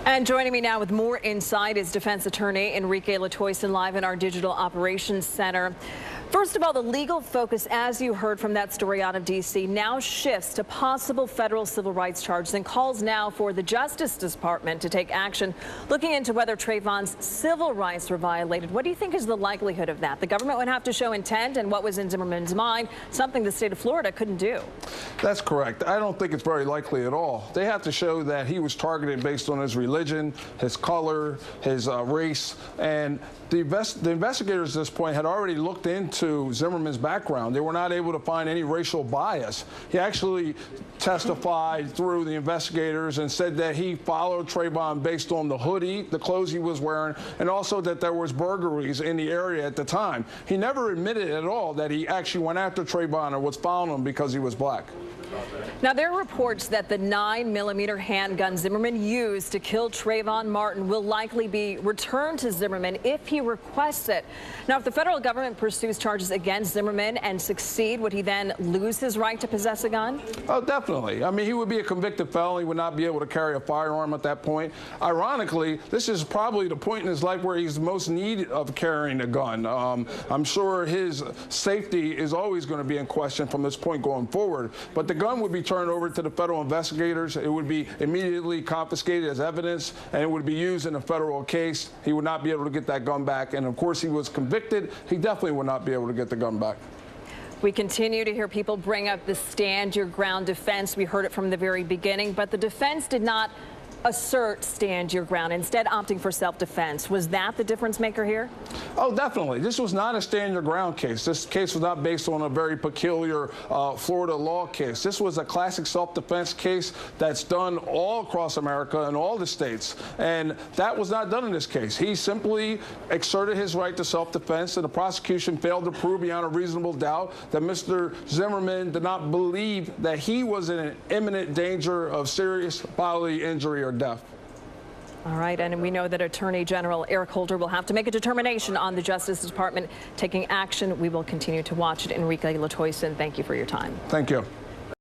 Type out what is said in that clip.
And joining me now with more insight is defense attorney Enrique Latoison, live in our Digital Operations Center. First of all, the legal focus, as you heard from that story out of D.C., now shifts to possible federal civil rights charges and calls now for the Justice Department to take action, looking into whether Trayvon's civil rights were violated. What do you think is the likelihood of that? The government would have to show intent and what was in Zimmerman's mind, something the state of Florida couldn't do. That's correct. I don't think it's very likely at all. They have to show that he was targeted based on his religion, his color, his race, and the investigators at this point had already looked into Zimmerman's background. They were not able to find any racial bias. He actually testified through the investigators and said that he followed Trayvon based on the hoodie, the clothes he was wearing, and also that there was burglaries in the area at the time. He never admitted at all that he actually went after Trayvon or was following him because he was black. Now, there are reports that the 9mm handgun Zimmerman used to kill Trayvon Martin will likely be returned to Zimmerman if he requests it. Now, if the federal government pursues charges against Zimmerman and succeed, would he then lose his right to possess a gun? Oh, definitely. I mean, he would be a convicted felon. He would not be able to carry a firearm at that point. Ironically, this is probably the point in his life where he's most needed of carrying a gun. I'm sure his safety is always going to be in question from this point going forward. But the gun would be turned over to the federal investigators. It would be immediately confiscated as evidence, and it would be used in a federal case. He would not be able to get that gun back. And of course, he was convicted. He definitely would not be able to get the gun back. We continue to hear people bring up the stand your ground defense. We heard it from the very beginning, but the defense did not assert stand your ground, instead opting for self-defense. Was that the difference maker here? Oh, definitely. This was not a stand your ground case. This case was not based on a very peculiar Florida law case. This was a classic self-defense case that's done all across America in all the states. And that was not done in this case. He simply exerted his right to self-defense, and the prosecution failed to prove beyond a reasonable doubt that Mr. Zimmerman did not believe that he was in an imminent danger of serious bodily injury or death. All right, and we know that Attorney General Eric Holder will have to make a determination on the Justice Department taking action. We will continue to watch it. Enrique Latoison, thank you for your time. Thank you.